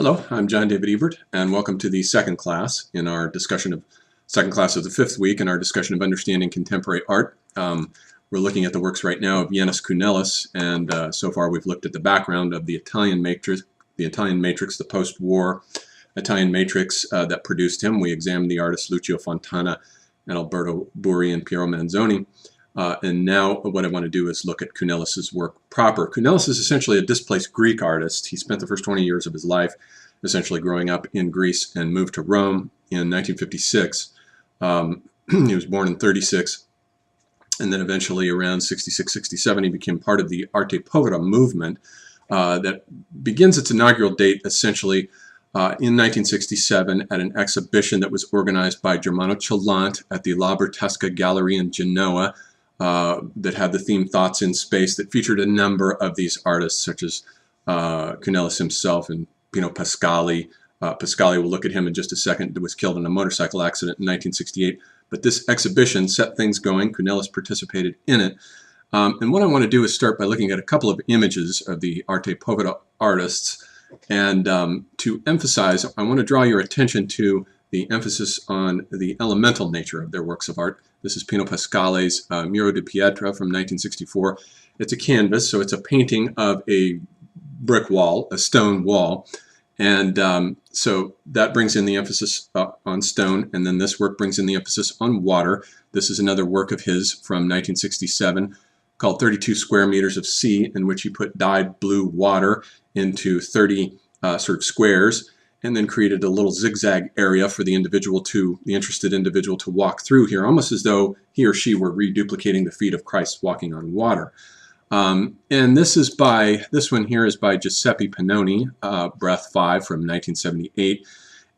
Hello, I'm John David Ebert, and welcome to the second class in our discussion of second class of the fifth week in our discussion of understanding contemporary art. We're looking at the works right now of Jannis Kounellis, and so far we've looked at the background of the Italian matrix, the post-war Italian matrix that produced him. We examined the artists Lucio Fontana and Alberto Burri and Piero Manzoni. And now what I want to do is look at Kounellis' work proper. Kounellis is essentially a displaced Greek artist. He spent the first 20 years of his life essentially growing up in Greece and moved to Rome in 1956. He was born in 36, and then eventually around 66, 67 he became part of the Arte Povera movement that begins its inaugural date essentially in 1967 at an exhibition that was organized by Germano Celant at the La Bertesca Gallery in Genoa, that had the theme Thoughts in Space, that featured a number of these artists such as Kounellis himself and Pino Pascali. Pascali, we'll look at him in just a second, was killed in a motorcycle accident in 1968. But this exhibition set things going. Kounellis participated in it. And what I want to do is start by looking at a couple of images of the Arte Povera artists. And to emphasize, I want to draw your attention to the emphasis on the elemental nature of their works of art. This is Pino Pascali's Muro di Piedra from 1964. It's a canvas, so it's a painting of a brick wall, a stone wall. And so that brings in the emphasis on stone, and then this work brings in the emphasis on water. This is another work of his from 1967 called 32 Square Meters of Sea, in which he put dyed blue water into 30 sort of squares, and then created a little zigzag area for the interested individual to walk through here, almost as though he or she were reduplicating the feet of Christ walking on water. And this one here is by Giuseppe Peano, Breath 5 from 1978,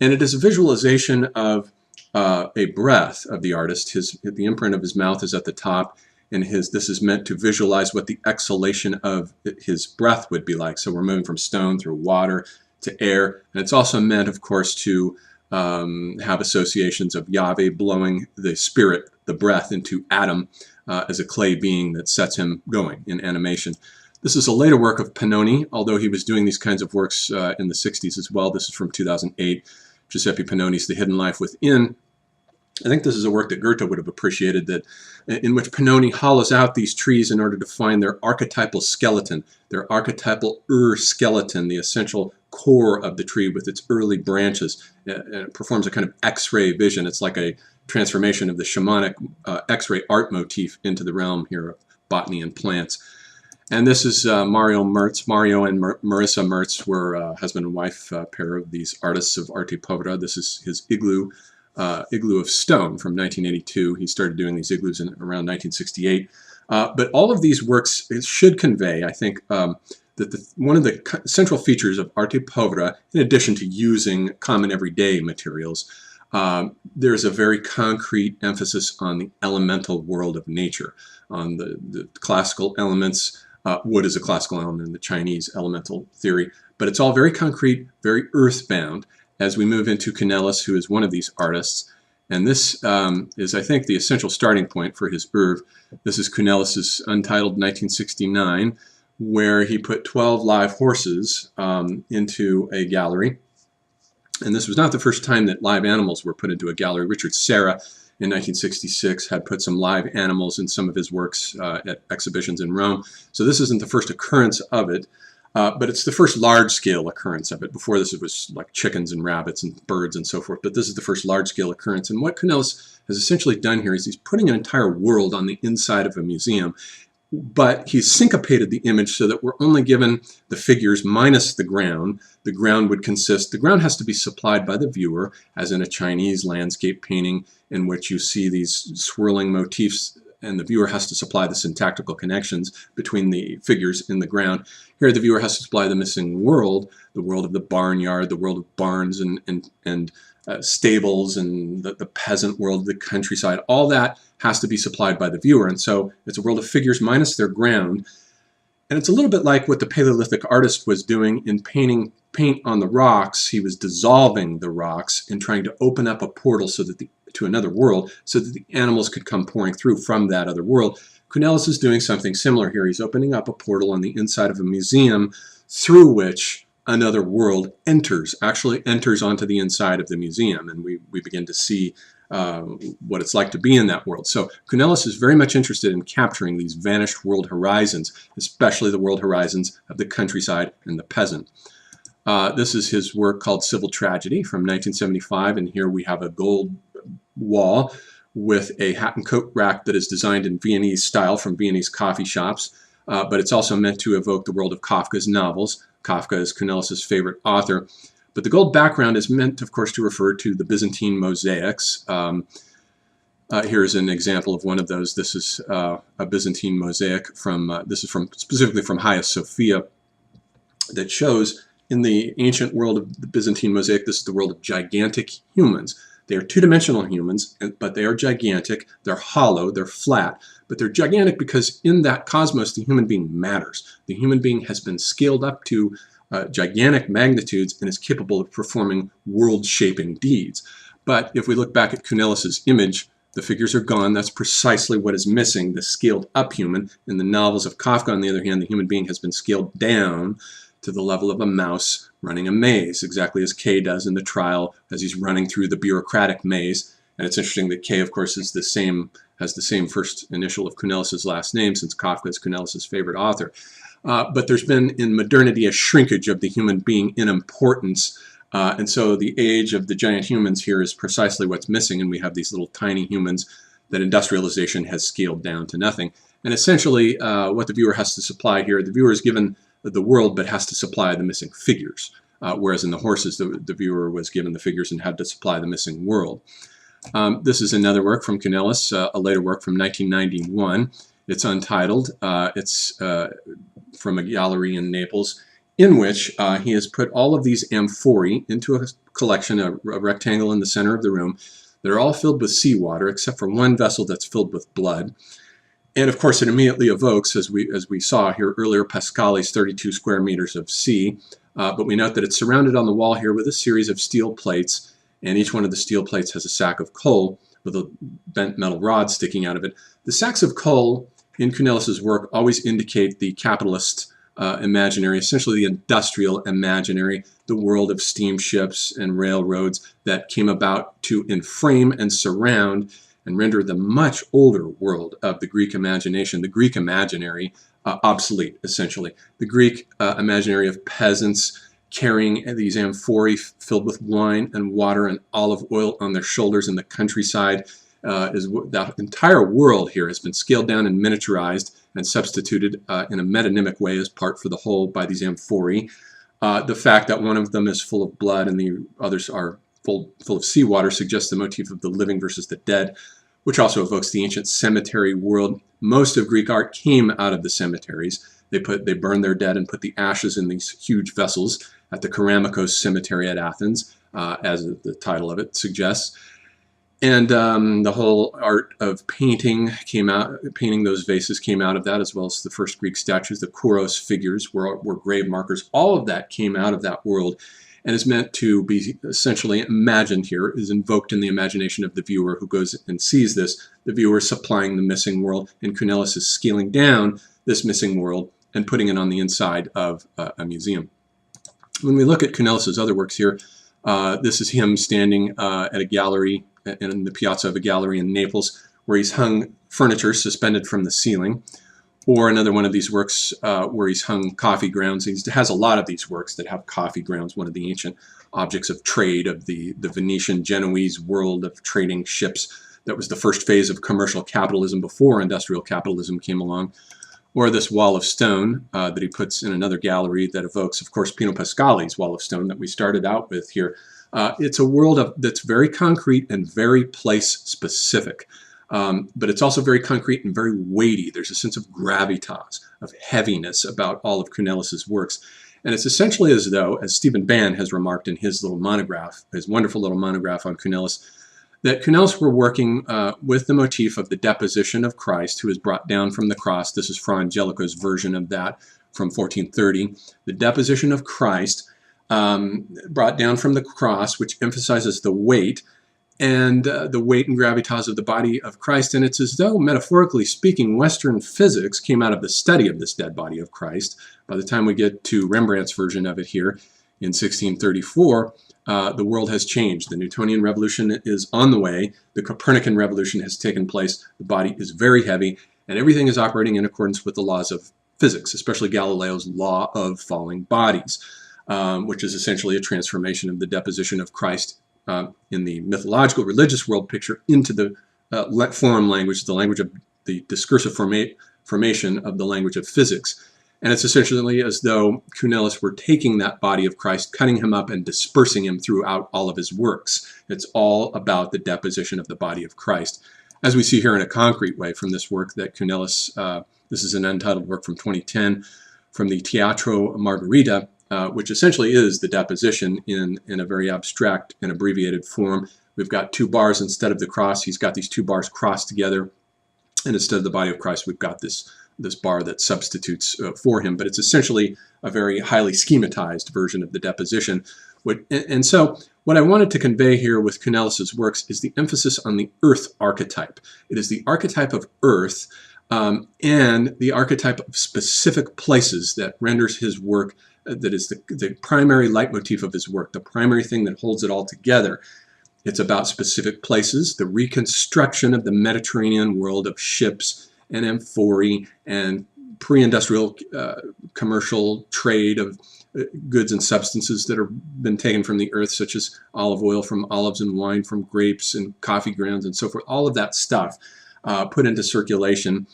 and it is a visualization of a breath of the artist. The imprint of his mouth is at the top, and this is meant to visualize what the exhalation of his breath would be like. So we're moving from stone through water to air, and it's also meant, of course, to have associations of Yahweh blowing the spirit, the breath, into Adam as a clay being that sets him going in animation. This is a later work of Peano, although he was doing these kinds of works in the 60s as well. This is from 2008, Giuseppe Peano's The Hidden Life Within. I think this is a work that Goethe would have appreciated, in which Peano hollows out these trees in order to find their archetypal skeleton, their archetypal skeleton, the essential core of the tree with its early branches. It performs a kind of X-ray vision. It's like a transformation of the shamanic X-ray art motif into the realm here of botany and plants. And this is Mario Mertz. Mario and Marissa Mertz were a husband and wife pair of these artists of Arte Povera. This is his igloo of stone from 1982. He started doing these igloos in around 1968. But all of these works should convey, I think, that one of the central features of Arte Povera, in addition to using common everyday materials, there's a very concrete emphasis on the elemental world of nature, on the classical elements. Wood is a classical element in the Chinese elemental theory, but it's all very concrete, very earthbound, as we move into Kounellis, who is one of these artists. And this is, I think, the essential starting point for his oeuvre. This is Kounellis' Untitled 1969, where he put 12 live horses into a gallery. And this was not the first time that live animals were put into a gallery. Richard Serra in 1966 had put some live animals in some of his works at exhibitions in Rome. So this isn't the first occurrence of it. But it's the first large-scale occurrence of it. Before this, it was like chickens and rabbits and birds and so forth. But this is the first large-scale occurrence. And what Kounellis has essentially done here is he's putting an entire world on the inside of a museum. But he's syncopated the image so that we're only given the figures minus the ground. The ground has to be supplied by the viewer, as in a Chinese landscape painting in which you see these swirling motifs, and the viewer has to supply the syntactical connections between the figures in the ground. Here the viewer has to supply the missing world, the world of the barnyard, the world of barns and stables, and the peasant world, the countryside. All that has to be supplied by the viewer, and so it's a world of figures minus their ground. And it's a little bit like what the Paleolithic artist was doing in painting paint on the rocks. He was dissolving the rocks and trying to open up a portal to another world so that the animals could come pouring through from that other world. Kounellis is doing something similar here. He's opening up a portal on the inside of a museum through which another world actually enters onto the inside of the museum, and we begin to see what it's like to be in that world. So Kounellis is very much interested in capturing these vanished world horizons, especially the world horizons of the countryside and the peasant. This is his work called Civil Tragedy from 1975, and here we have a gold wall with a hat and coat rack that is designed in Viennese style from Viennese coffee shops, but it's also meant to evoke the world of Kafka's novels. Kafka is Kounellis' favorite author. But the gold background is meant, of course, to refer to the Byzantine mosaics. Here's an example of one of those. This is a Byzantine mosaic from, specifically from Hagia Sophia, that shows in the ancient world of the Byzantine mosaic, this is the world of gigantic humans. They are two-dimensional humans, but they are gigantic. They're hollow, they're flat, but they're gigantic because in that cosmos, the human being matters. The human being has been scaled up to gigantic magnitudes and is capable of performing world-shaping deeds. But if we look back at Kounellis' image, the figures are gone. That's precisely what is missing, the scaled-up human. In the novels of Kafka, on the other hand, the human being has been scaled down to the level of a mouse running a maze, exactly as K does in the trial as he's running through the bureaucratic maze. And it's interesting that K, of course, has the same first initial of Kounellis' last name, since Kafka is Kounellis' favorite author. But there's been in modernity a shrinkage of the human being in importance, and so the age of the giant humans here is precisely what's missing, and we have these little tiny humans that industrialization has scaled down to nothing. And essentially what the viewer has to supply here, the viewer is given the world but has to supply the missing figures, whereas in the horses the viewer was given the figures and had to supply the missing world. This is another work from Kounellis, a later work from 1991. It's untitled. It's from a gallery in Naples, in which he has put all of these amphorae into a collection, a rectangle in the center of the room. They're all filled with seawater, except for one vessel that's filled with blood. And of course, it immediately evokes, as we saw here earlier, Pascali's 32 square meters of sea. But we note that it's surrounded on the wall here with a series of steel plates, and each one of the steel plates has a sack of coal with a bent metal rod sticking out of it. The sacks of coal in Kounellis' work always indicate the capitalist imaginary, essentially the industrial imaginary, the world of steamships and railroads that came about to enframe and surround and render the much older world of the Greek imagination, the Greek imaginary, obsolete, essentially. The Greek imaginary of peasants carrying these amphorae filled with wine and water and olive oil on their shoulders in the countryside. That entire world here has been scaled down and miniaturized and substituted in a metonymic way as part for the whole by these amphorae. The fact that one of them is full of blood and the others are full of seawater suggests the motif of the living versus the dead, which also evokes the ancient cemetery world. Most of Greek art came out of the cemeteries. They burned their dead and put the ashes in these huge vessels at the Keramakos Cemetery at Athens, as the title of it suggests. And the whole art of painting painting those vases came out of that, as well as the first Greek statues. The Kouros figures were grave markers. All of that came out of that world and is meant to be essentially imagined here, is invoked in the imagination of the viewer who goes and sees this. The viewer supplying the missing world, and Kounellis is scaling down this missing world and putting it on the inside of a museum. When we look at Kounellis' other works here, this is him standing at a gallery, in the piazza of a gallery in Naples, where he's hung furniture suspended from the ceiling. Or another one of these works where he's hung coffee grounds. He has a lot of these works that have coffee grounds, one of the ancient objects of trade of the Venetian Genoese world of trading ships. That was the first phase of commercial capitalism before industrial capitalism came along. Or this wall of stone that he puts in another gallery that evokes, of course, Pino Pascali's wall of stone that we started out with here. It's a world that's very concrete and very place-specific. But it's also very concrete and very weighty. There's a sense of gravitas, of heaviness about all of Kounellis' works. And it's essentially as though, as Stephen Bann has remarked in his little monograph, his wonderful little monograph on Kounellis, that Kounellis were working with the motif of the deposition of Christ, who is brought down from the cross. This is Fra Angelico's version of that from 1430. The deposition of Christ brought down from the cross, which emphasizes the weight and the weight and gravitas of the body of Christ. And it's as though, metaphorically speaking, Western physics came out of the study of this dead body of Christ. By the time we get to Rembrandt's version of it here, in 1634, the world has changed. The Newtonian Revolution is on the way. The Copernican Revolution has taken place. The body is very heavy, and everything is operating in accordance with the laws of physics, especially Galileo's law of falling bodies, which is essentially a transformation of the deposition of Christ in the mythological religious world picture into the form language, the language of the discursive formation of the language of physics. And it's essentially as though Kounellis were taking that body of Christ, cutting him up and dispersing him throughout all of his works. It's all about the deposition of the body of Christ. As we see here in a concrete way from this work that Kounellis, this is an untitled work from 2010 from the Teatro Margherita, which essentially is the deposition in a very abstract and abbreviated form. We've got two bars instead of the cross. He's got these two bars crossed together. And instead of the body of Christ, we've got this bar that substitutes for him. But it's essentially a very highly schematized version of the deposition. And so what I wanted to convey here with Kounellis' works is the emphasis on the earth archetype. It is the archetype of earth and the archetype of specific places that renders his work, that is the primary leitmotif of his work, the primary thing that holds it all together. It's about specific places, the reconstruction of the Mediterranean world of ships and amphorae and pre-industrial commercial trade of goods and substances that have been taken from the earth, such as olive oil from olives and wine from grapes and coffee grounds and so forth. All of that stuff put into circulation,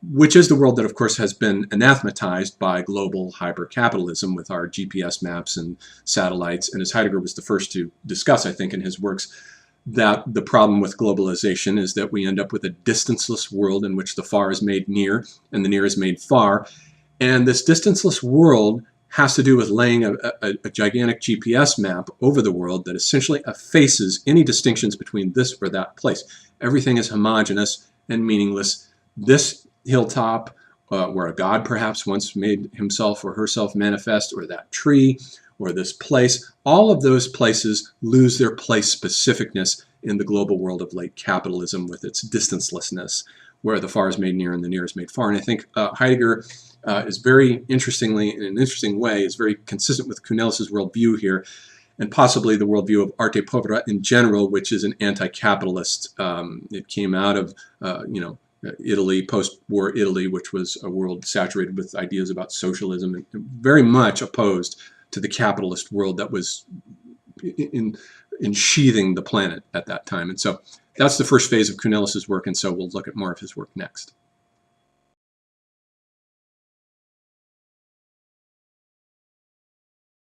which is the world that, of course, has been anathematized by global hyper-capitalism with our GPS maps and satellites. And as Heidegger was the first to discuss, I think, in his works, that the problem with globalization is that we end up with a distanceless world in which the far is made near and the near is made far. And this distanceless world has to do with laying a gigantic GPS map over the world that essentially effaces any distinctions between this or that place. Everything is homogeneous and meaningless. This hilltop, where a god perhaps once made himself or herself manifest, or that tree, or this place, all of those places lose their place specificness in the global world of late capitalism with its distancelessness, where the far is made near and the near is made far. And I think Heidegger is very interestingly, in an interesting way, is very consistent with Kounellis' worldview here, and possibly the worldview of arte povera in general, which is an anti-capitalist. It came out of, Italy, post-war Italy, which was a world saturated with ideas about socialism and very much opposed to the capitalist world that was ensheathing the planet at that time. And so that's the first phase of Kounellis' work, and so we'll look at more of his work next.